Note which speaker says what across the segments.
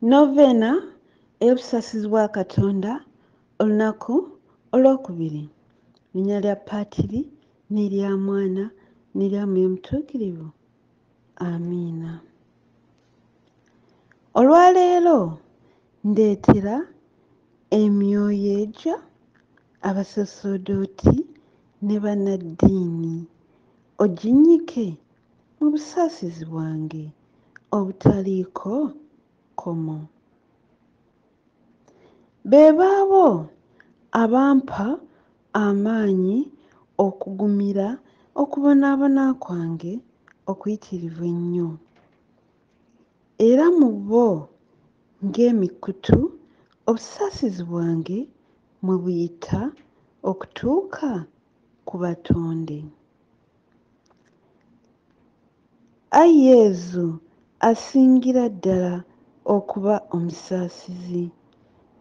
Speaker 1: Novena ey'obusaasizibwa Katonda olunaku olwokubiri. Linnya lya Paatiri n'erya Mwana n'erya Mwoyo Omutuukirivu. Amiina. Olwaleero ndeetera emyoyo egyo abasaseredooti ne bannaddiini oginnyike mu busaasizi bwange obutaliiko kkomo. Be baabo abampa amaanyi okugumira okubonaabona kwange okuyitirivu ennyo. Era mu bo ng'emikutu obusaasizi bwange mwe buyita okutuuka ku batonde. Ayi Yezu asingira ddala okuba omusaasizi,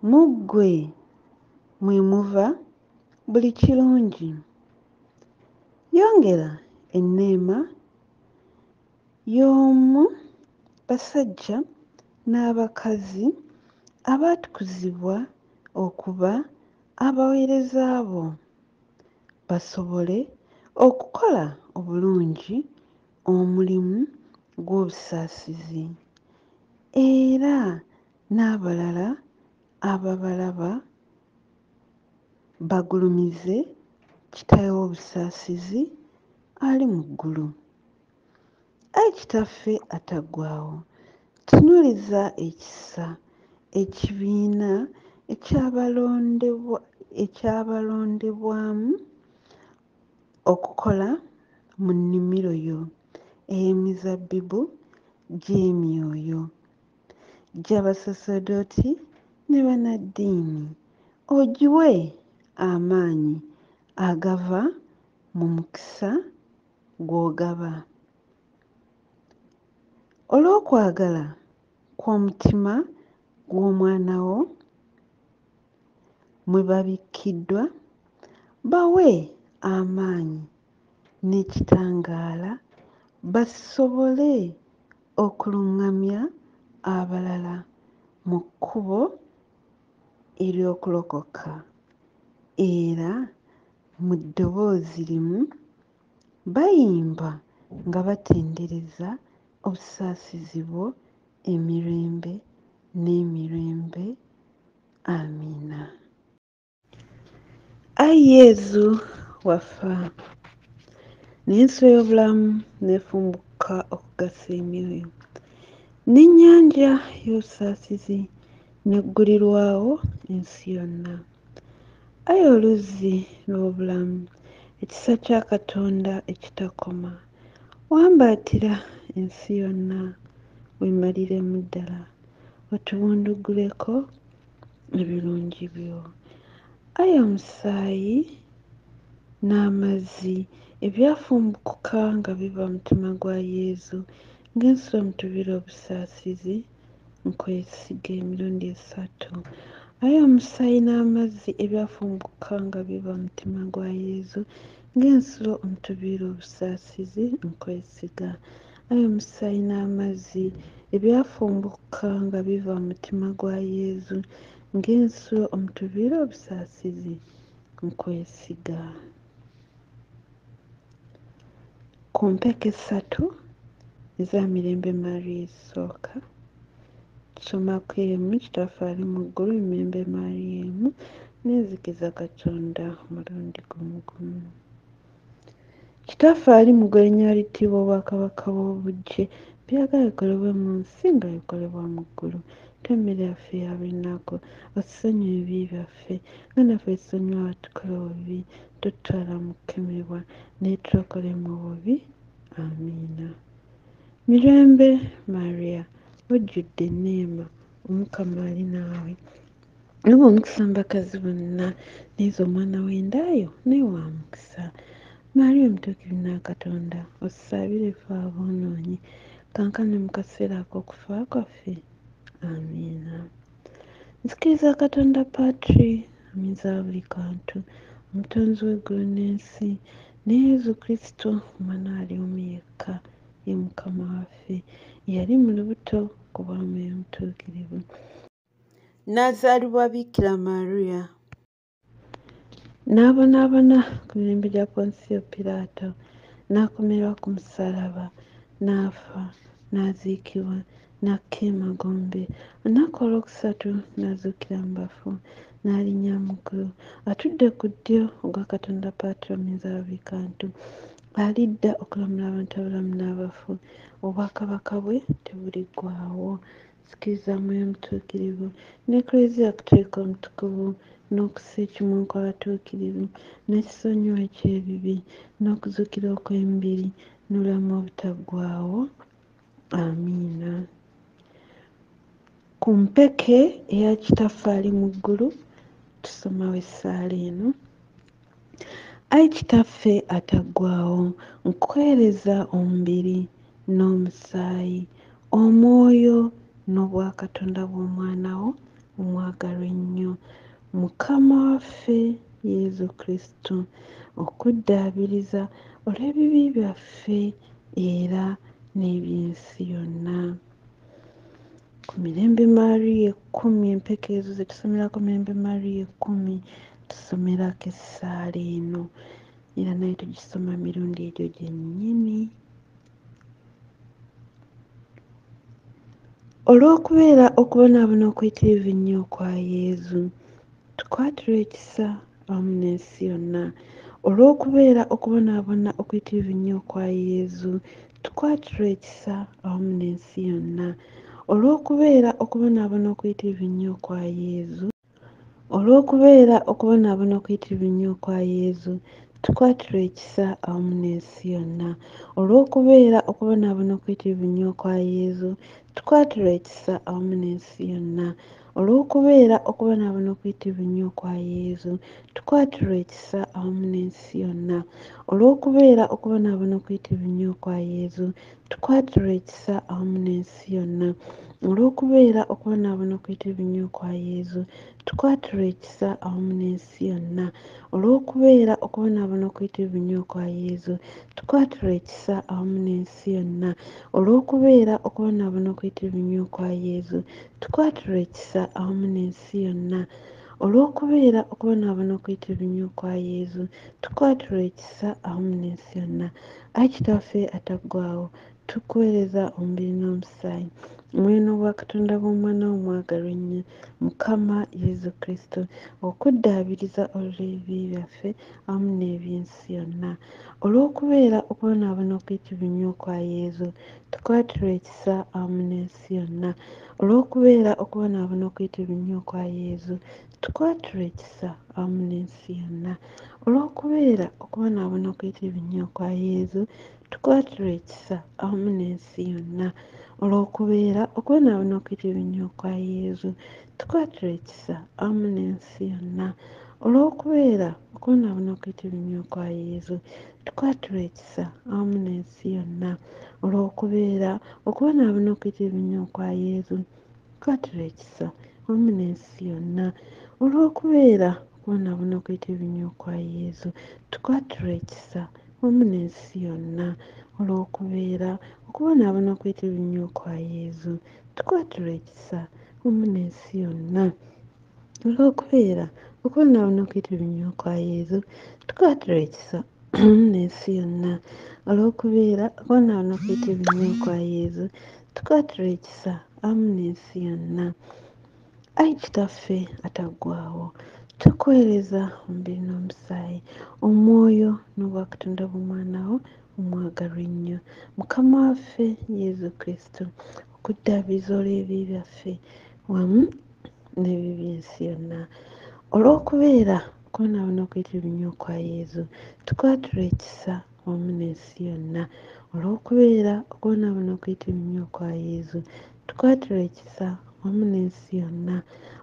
Speaker 1: mu ggwe mwe muva buli kirungi. Yongera enneema y'omu basajja n'abakazi abaatukuzibwa okuba abaweereza bo, basobole okukola obulungi omulimu gw'obusaasizi, era n'abalala ababalaba bagulumize Kitaawe w'obusaasizi ali mu ggulu. Ayi Kitaffe ataggwaawo, tunuuliza ekisa ekibiina ekyabalondebwamu okukola mu nnimiro yo ey'emizabbibu gy'emyoyo gy'abasaseredooti ne bannaddiini, ogiwe amaanyi agava mu mukisa gw'ogaba. Olw'okwagala kw'omutima gw'Omwana wo mwe babikkiddwa, bawe amaanyi n'ekitangaala basobole okuluŋŋamya abalala mu kkubo ery'okulokoka, era mu ddoboozi limu bayimba nga batendereza obusaasizi bwo emirembe n'emirembe. Amiina. Ayi Yezu waffe, n'ensi y'obulamu n'efumbuka okugasa emyoyo, n'ennyanja y'obusaasizi n'eggulirwawo ensi yonna. Ayi oluzzi lw'obulamu, ekisa kya Katonda ekitakoma, wambaatira ensi yonna weemaliremu ddala, otubunduguleko ebirungi byo. Ayi omusaayi n'amazzi ebyafumbukuka nga biva mu mutima gwa Yezu ng'ensulo omutubira obusaasizi, nkwesiga emirundi esatu. Ayi omusaayi n'amazzi ebyafumbukuka nga biva mu mutima gwa Yezu ng'ensulo omutubira obusaasizi, nkwesiga. Ayi omusaayi n'amazzi ebyafumbukuka nga biva mu mutima gwa Yezu ng'ensulo omutubira obusaasizi, nkwesiga. Ku mpeka essatu eza Mirembe Maria esooka, tusomako emu Kitaffe ali mu ggulu, Mirembe Maria emu, neezikiza Katonda omulundi gumu gumu. Kitaffe ali mu ggulu, erinnya littiibwa, obwakabaka bw'obuggye, byagala bikolebwe mu nsi nga bikolebwa mu ggulu. Tuwe emmere yaffe eya buli lunaku, otusonyiwe ebibi byaffe nga naffe tusonyiwa abatukola obubi, totutwala mu kukemebwa naye tulokole mu bubi. Amiina. Mirembe Maria, ojjudde enneema, Omukama ali naawe, oba omukisa mu bakazi bonna, neeza omwana w'endaayo naye wa mukisa. Maria omutuukirivu na Katonda, otusaabire ffe aboonoonyi, kaakano ne mu kaseera ak'okufa kwaffe. Amiina. Nzikiriza Katonda Paatiri, aminza buli kantu, omutonzi w'eggulu n'ensi, ne Yezu Kristo, omwana ali omu yekka, ye Mukama waffe, yali mu lubuto ku bw'Omwoyo Omutuukirivu. N'azaalibwa Bikira Mariya. N'abonaabona ku mirembe gya Ponsiyo Piraato, n'akomerwa ku musalaba, n'afa, n'aziikibwa, n'akka emagombe. Olunaku olwokusatu n'azuukira mu bafu, n'alinnya mu ggulu, atudde ku ddyo ogwa Katonda Paatiro Omuyiza wa buli kantu, alidda okulamula abantu abalamu n'abafu. Obwakabaka bwe tebuliggwaawo. Sikiriza Mwoyo Omutuukirivu n'Eklezia Katolika Omutukuvu, n'okussa ekimu kw'abatuukirivu, n'ekisonyiwa eky'ebibi, n'okuzuukira okw'emibiri, n'obulamu obutaggwaawo. Amiina. Ku mpeke eya Kitaffe ali mu ggulu tusomawo essaala eno. Ayi Kitaffe ataggwaawo, nkuweereza omubiri n'omusaayi, omwoyo n'obwakatonda bw'Omwana wo omwagalwa ennyo, Mukama waffe Yezu Kristo, okuddaabiriza olw'ebibi byaffe era n'eby'ensi yonna. Ku mirembe Mariya 10, empeke ezo ze tusomerako mirembe Mariya 10, tusomerako essaala eno era naye tugisoma mirundi egyo gyennyini. Olw'okubeera okubonaabona okuyitirivu ennyo kwa Yezu, tukwatirwa ekisa awamu n'ensi yonna. Olw'okubeera okubonaabona okuyitirivu ennyo kwa Yezu, tukwatirwa ekisa awamu n'ensi yonna. Olw'okubeera okubonaabona okuyitirivu ennyo kwa Yezu, olw'okubeera okubonaabona okuyitirivu ennyo kwa Yezu, tukwatirwa ekisa awamu n'ensi yonna. Olw'okubeera okubonaabona okuyitirivu ennyo kwa Yezu, tukwatirwa ekisa awamu n'ensi yonna. Olw'okubeera okubonaabona okuyitirivu ennyo kwa Yezu, tukwatirwa ekisa awamu n'ensi yonna. Olw'okubeera okubonaabona okuyitirivu ennyo kwa Yezu, tukwatirwa ekisa awamu n'ensi yonna. Olw'okubeera okubonaabona okuyitirivu ennyo kwa Yezu, tukwatirwa ekisa awamu n'ensi yonna. Olw'okubeera okubonaabona okuyitirivu ennyo kwa Yezu, tukwatirwa ekisa awamu n'ensi yonna. Olw'okubeera okubonaabona okuyitirivu ennyo kwa Yezu, tukwatirwa ekisa awamu n'ensi yonna. Olw'okubeera okubonaabona okuyitirivu ennyo kwa Yezu, tukwatirwa ekisa awamu n'ensi yonna. Ayi Kitaffe ataggwaawo, tukuweereza omubiri n'omusaayi, omwoyo n'obwakatonda bw'Omwana wo omwagalwa ennyo, Mukama Yezu Kristo, okuddaabiriza olw'ebibi byaffe awamu n'eby'ensi yonna. Olw'okubeera okubonaabona okuyitirivu ennyo kwa Yezu, tukwatirwa ekisa awamu n'ensi yonna. Olw'okubeera okubonaabona okuyitirivu ennyo kwa Yezu, tukwatirwa ekisa awamu n'ensi yonna. Olw'okubeera okubonaabona okuyitirivu ennyo kwa Yezu, tukwatirwa ekisa awamu n'ensi yonna. Olw'okubeera okubonaabona okuyitirivu ennyo kwa Yezu, tukwatirwa ekisa awamu n'ensi yonna. Olw'okubeera okubonaabona okuyitirivu ennyo kwa Yezu, tukwatirwa ekisa awamu n'ensi yonna. Olw'okubeera okubonaabona okuyitirivu ennyo kwa Yezu, tukwatirwa ekisa awamu n'ensi yonna. Olw'okubeera okubonaabona okuyitirivu ennyo kwa Yezu, tukwatirwa ekisa awamu n'ensi yonna. Olw'okubeera okubonaabona okuyitirivu ennyo kwa Yezu, tukwatirwa ekisa awamu n'ensi yonna. Olw'okubeera okubonaabona okuyitirivu ennyo kwa Yezu, tukwatirwa ekisa awamu n'ensi yonna. Olw'okubeera okubonaabona okuyitirivu ennyo kwa Yezu, tukwatirwa ekisa awamu n'ensi yonna. Ayi Kitaffe ataggwaawo, tukuweereza omubiri n'omusaayi, omwoyo n'obwakatonda bw'Omwana wo omwagalwa ennyo, Mukama waffe Yezu Kristo, okuddaabiriza olw'ebibi byaffe wamu n'ebibi by'ensi yonna. Olw'okubeera okubonaabona okuyitirivu ennyo kwa Yezu, tukwatirwa ekisa wamu n'ensi yonna. Olw'okubeera okubonaabona okuyitirivu ennyo kwa Yezu, tukwatirwa ekisa wamu n'ensi yonna.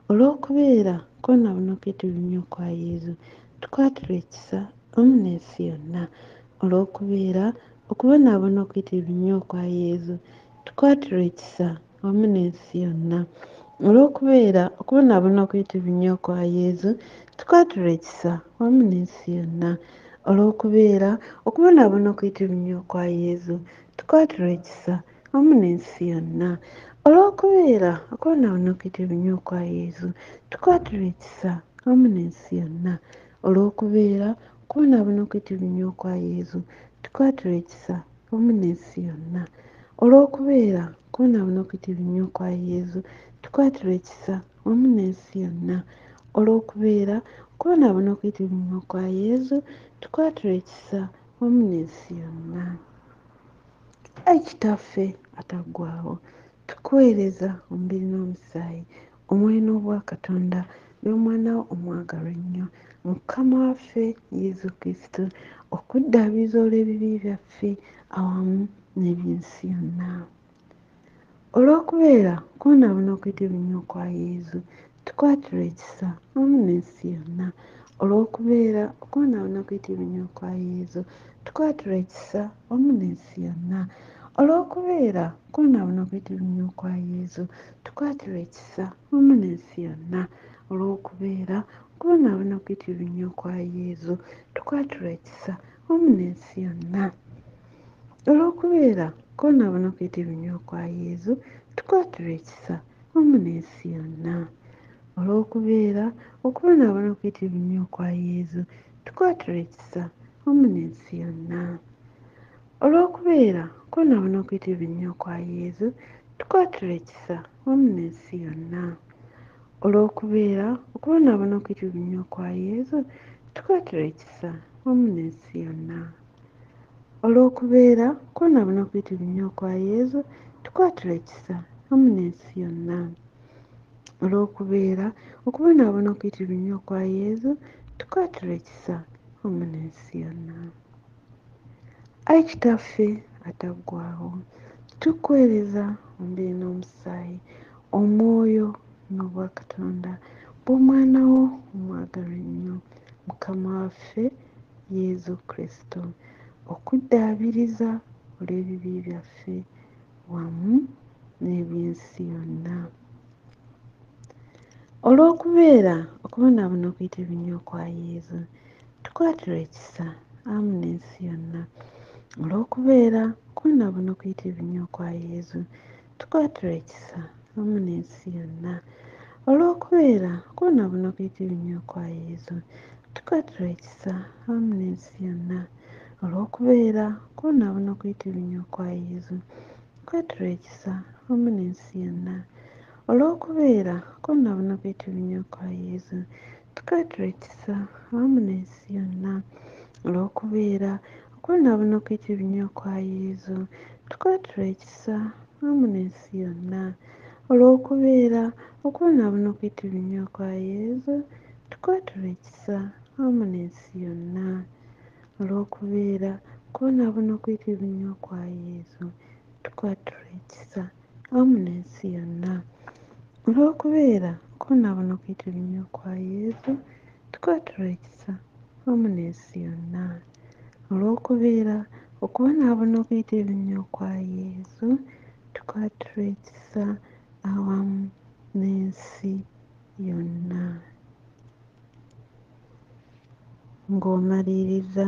Speaker 1: Olw'okubeera okubonaabona okuyitirivu ennyo kwa Yezu, tukwatirwa ekisa wamu n'ensi yonna. Olw'okubeera okubonaabona okuyitirivu ennyo kwa Yezu, tukwatirwa ekisa wamu n'ensi yonna. Olw'okubeera okubonaabona okuyitirivu ennyo kwa Yezu, tukwatirwa ekisa wamu n'ensi yonna. Olw'okubeera okubonaabona okuyitirivu ennyo kwa Yezu, tukwatirwa ekisa wamu n'ensi yonna. olw'okubeera okwonoona okwitibwa kwa yesu tukwatula ekisa wamu n'ensi yonna olw'okubeera okwonoona okwitibwa kwa yesu tukwatula ekisa wamu n'ensi yonna olw'okubeera okwonoona okwitibwa kwa yesu tukwatula ekisa wamu n'ensi yonna olw'okubeera okwonoona okwitibwa kwa yesu tukwatula ekisa wamu n'ensi yonna. Ayi kitaffe ataggwaawo tukuweereza omubiri n'omusaayi omwoyo n'obwa katonda by'omwana wo omwagalwa ennyo mukama waffe yesu kristo okuddaabiriza olw'ebibi byaffe awamu n'eby'ensi yonna olw'okubeera okwonoona okwitibwa kwa yesu tukwatula ekisa wamu n'ensi yonna olw'okubeera okwonoona okwitibwa kwa yesu tukwatula ekisa wamu n'ensi yonna olw'okubeera okwonoona okwitibwa kwa yesu tukwatula ekisa wamu n'ensi yonna olw'okubeera okwonoona okwitibwa kwa yesu tukwatula ekisa wamu n'ensi yonna olw'okubeera okwonoona okwitibwa kwa yesu tukwatula ekisa wamu n'ensi yonna olw'okubeera okwonoona okwitibwa kwa yesu tukwatula ekisa wamu n'ensi yonna olw'okubeera okwonoona okwitibwa kwa yesu tukwatula ekisa wamu n'ensi yonna olw'okubeera okwonoona okwitibwa kwa yesu tukwatula ekisa wamu n'ensi yonna olw'okubeera okwonoona okwitibwa kwa yesu tukwatula ekisa wamu n'ensi yonna olw'okubeera okwonoona okwitibwa kwa yesu tukwatula ekisa wamu n'ensi yonna. Ayi kitaffe ataggwaawo tukuweereza omubiri n'omusaayi omwoyo n'obwa katonda bw'omwana wo omwagalwa ennyo mukama waffe yesu kristo okuddaabiriza olw'ebibi byaffe wamu n'eby'ensi yonna olw'okubeera okubonaabona okwitibwa kwa yesu tukwatula ekisa wamu n'ensi yonna olw'okubeera okubonaabona okwitibwa kwa yesu tukwatula ekisa wamu n'ensi yonna olw'okubeera okubonaabona okwitibwa kwa yesu tukwatula ekisa wamu n'ensi yonna olw'okubeera okubonaabona okwitibwa kwa yesu tukwatula ekisa wamu n'ensi yonna olw'okubeera okubonaabona okwitibwa kwa yesu tukwatula ekisa wamu n'ensi yonna olw'okubeera okubonaabona okwitibwa kwa yesu tukwatula ekisa wamu n'ensi yonna olw'okubeera okubonaabona okwitibwa kwa yesu tukwatula ekisa wamu n'ensi yonna olw'okubeera okubonaabona okwitibwa kwa yesu tukwatula ekisa wamu n'ensi yonna olw'okubeera okubonaabona okwitibwa kwa yesu tukwatula ekisa wamu n'ensi yonna olw'okubeera okubonaabona okwitibwa kwa yesu tukwatula ekisa awamu n'ensi yonna. Ng'omaliriza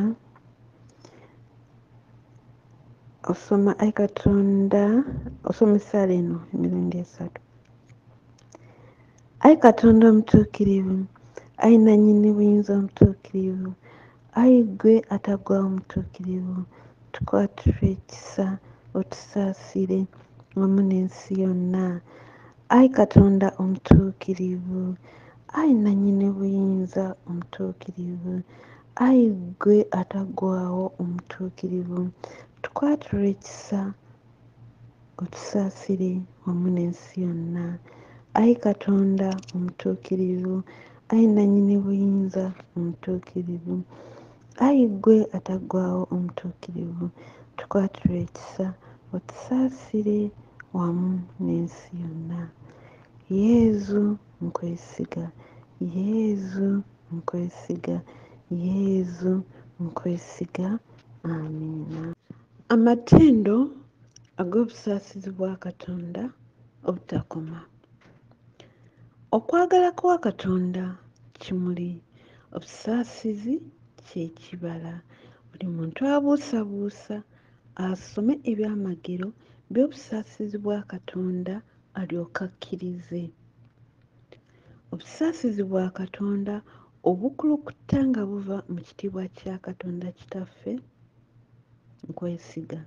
Speaker 1: osoma Ayi Katonda osoma essaala eno emirundi 3. Ayi Katonda omutuukirivu, ayi nannyini buyinza omutuukirivu, ayi ggwe ataggwaawo omutuukirivu, tukwatula ekisa otusaasire wamu n'ensi yonna. Ayi Katonda omutuukirivu, ayi nannyini buyinza omutuukirivu, ayi ggwe ataggwaawo omutuukirivu, tukwatula ekisa otusaasire wamu n'ensi yonna. Ayi Katonda omutuukirivu, ayi nannyini buyinza omutuukirivu, ayi ggwe ataggwaawo omutuukirivu, tukwatula ekisa otusaasire wamu n'ensi yonna. Yezu nkwesiga, Yezu nkwesiga, Yezu nkwesiga. Amiina. Amatendo ag'obusaasizi bwa Katonda obutakoma. Okwagala kwa Katonda kimuli, obusaasizi ky'ekibala. Buli muntu abuusabuusa asome ebyamagero by'obusaasizi bwa Katonda alyoke akkirize. Obusaasizi bwa Katonda obukulukuta nga buva mu kitiibwa kya Katonda Kitaffe, nkwesiga.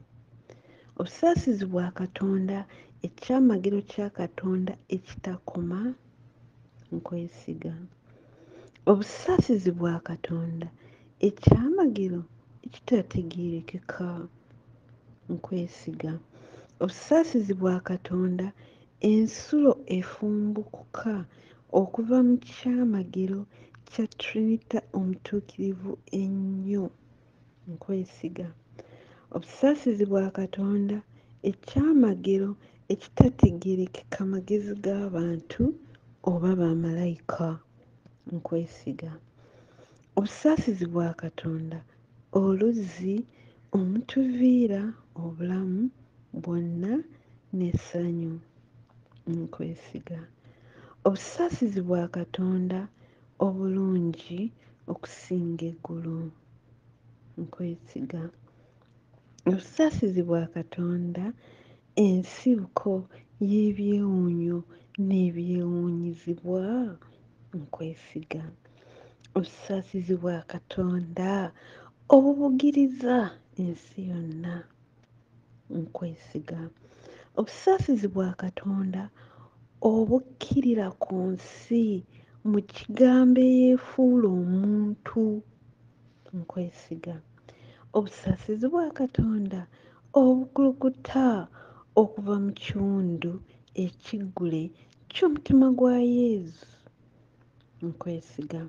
Speaker 1: Obusaasizi bwa Katonda ekyamagiro kya Katonda ekitakoma, nkwesiga. Obusaasizi bwa Katonda ekyamagiro ekitategeerekeka, nkwesiga. Obusaasizi bwa Katonda ensulo efumbukuka okuva mu kyamagiro kya Trinita omutuukirivu ennyo, nkwesiga. Obusaasizi bwa Katonda ekyamagero ekitategeerekeka magezi g'abantu oba bamalayika, nkwesiga. Obusaasizi bwa Katonda oluzzi omutuviira obulamu bwonna n'essanyu, nkwesiga. Obusaasizi bwa Katonda obulungi okusinga eggulu, nkwesiga. Obusaasizi bwa Katonda ensibuko y'ebyewuunyo n'ebyewuunyizibwa, nkwesiga. Obusaasizi bwa Katonda obubugiriza ensi yonna, nkwesiga. Obusaasizi bwa Katonda obukkirira ku nsi mu kigambo eyeefuula omuntu, nkwesiga. Obusaasizi bwa Katonda obukulukuta okuva mu kiwundu ekiggule ky'omutima gwa Yesu, nkwesiga.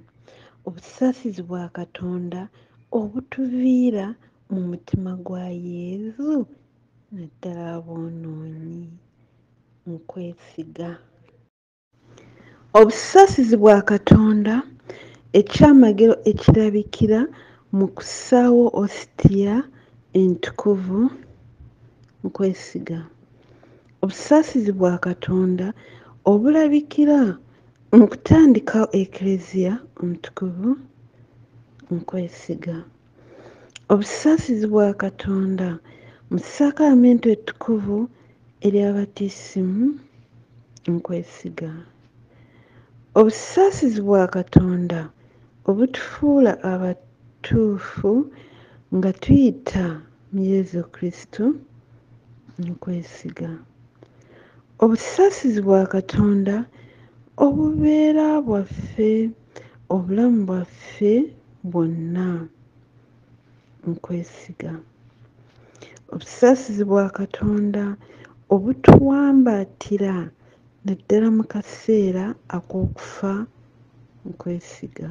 Speaker 1: Obusaasizi bwa Katonda obutuviira mu mutima gwa Yesu naddala aboonoonyi, nkwesiga. Obusaasizi bwa Katonda ekyamagero ekirabikira mu kussaawo ositiya entukuvu, nkwesiga. Obusaasizi bwa Katonda obulabikira mu kutandikawo eklezia omutukuvu, nkwesiga. Obusaasizi bwa Katonda mu sakalamento ettukuvu ery'abatiisimu, nkwesiga. Obusaasizi bwa Katonda obutufuula abatuufu nga tuyita mu Yesu Kristo, nkwesiga. Obusaasizi bwa Katonda obubeera bwaffe obulamu bwaffe bwonna, nkwesiga. Obusaasizi bwa Katonda obutuwambaatira naddala mu kaseera ak'okufa, nkwesiga.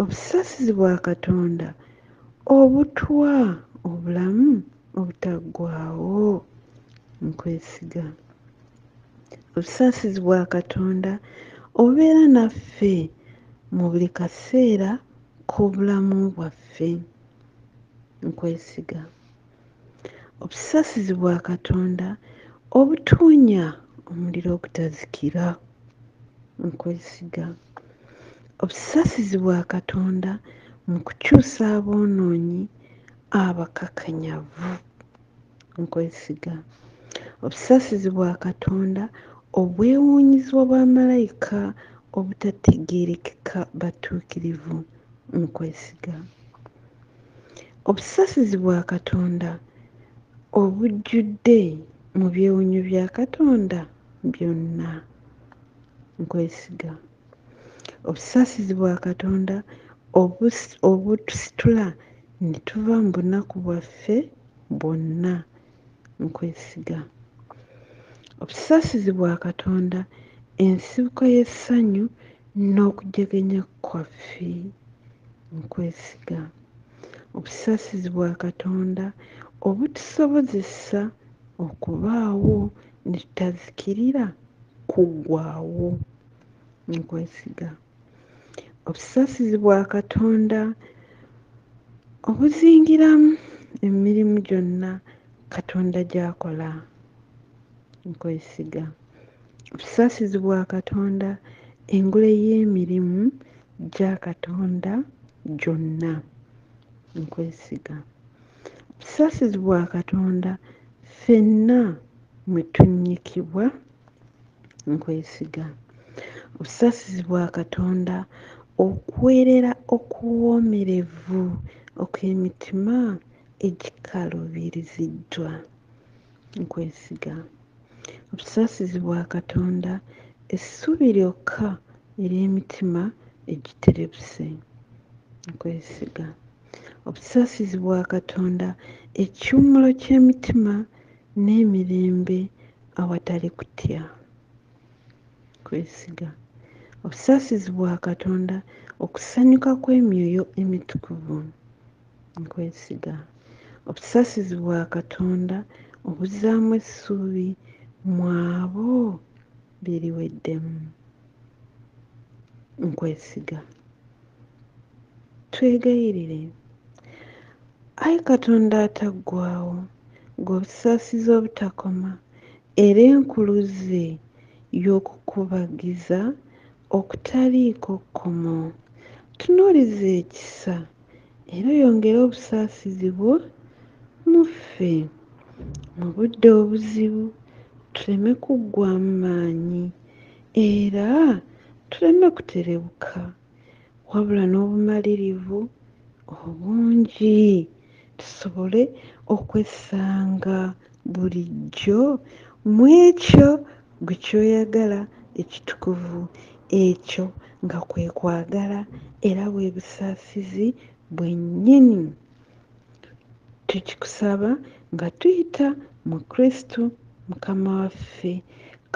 Speaker 1: Obusaasizi bwa Katonda obutuwa obulamu obutaggwaawo, nkwesiga. Obusaasizi bwa Katonda obubeera naffe mu buli kaseera k'obulamu bwaffe, nkwesiga. Obusaasizi bwa Katonda obutuunya omuliro ogutazikira, nkwesiga. Obusaasizi bwa Katonda mu kukyusa aboonoonyi abakakanyavu, nkwesiga. Obusaasizi bwa Katonda obwewuunyizibwa bwamalayika obutategeerekeka batuukirivu, nkwesiga. Obusaasizi bwa Katonda obujjudde mu byewuunyo bya Katonda byonna, nkwesiga. Obusaasizi bwa Katonda obutusitula ne tuva mu bunaku bwaffe bwonna, nkwesiga. Obusaasizi bwa Katonda ensibuko y'essanyu n'okujegenya kwaffe, nkwesiga. Obusaasizi bwa Katonda obutusobozesa okubaawo ne tutazikirira kuggwaawo, nkwesiga. Obusaasizi bwa Katonda obuzingiramu emirimu gyonna Katonda gy'akola, nkwesiga. Obusaasizi bwa Katonda engule y'emirimu gya Katonda gyonna, nkwesiga. Obusaasizi bwa Katonda ffenna mwe tunnyikibwa nkwesiga. Obusaasizi bwa Katonda okuweerera okuwoomerevu okw'emitima egikaluubiriziddwa nkwesiga. Obusaasizi bwa Katonda essuubi lyokka ery'emitima egiterebuse nkwesiga. Obusaasizi bwa Katonda ekiwummulo ky'emitima n'emirembe awatali kutya nkwesiga. Obusaasizi bwa Katonda okusanyuka kw'emyoyo emitukuvu nkwesiga. Obusaasizi bwa Katonda obuzzaamu essuubi mu abo beriweddemu nkwesiga. Twegayirire. Ayi Katonda ataggwaawo, ng'obusaasizi obutakoma era enkuluze y'okukubagiza okutaliiko kkomo. Tunuuliza ekisa era oyongere obusaasizi bwo mu ffe. Mu budde obuzibu tuleme kuggwaamu maanyi era tuleme kuterebuka, wabula n'obumalirivu obungi tusobole okwesanga bulijjo mu ekyo gwe ky'oyagala ekitukuvu, ekyo nga kwe kwagala era bwe busaasizi bwennyini. Tukikusaba nga tuyita mu Kristo Mukama waffe,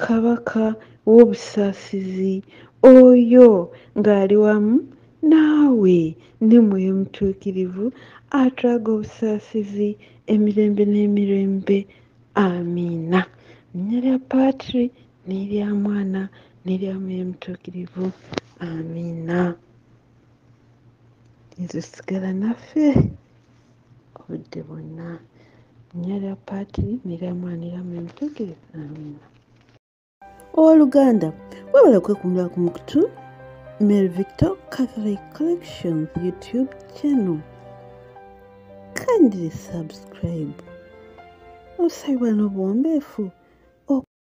Speaker 1: Kabaka w'obusaasizi, oyo ng'ali wamu naawe ne Mwoyo Mutuukirivu atulaga obusaasizi emirembe n'emirembe. Amiina. Linnya lya Paatiri n'erya Mwana n'erya Mwoyo Mutuukirivu. Amiina. Yesu sigala naffe obudde bwonna. Linnya lya Paatiri n'erya Mwana n'erya Mwoyo Mutuukirivu. Amiina. Owooluganda, webale okwekumira ku mukutu Mary Victor Catholic Collections YouTube channel. Kindly subscribe. Osabibwa n'obuwombeefu.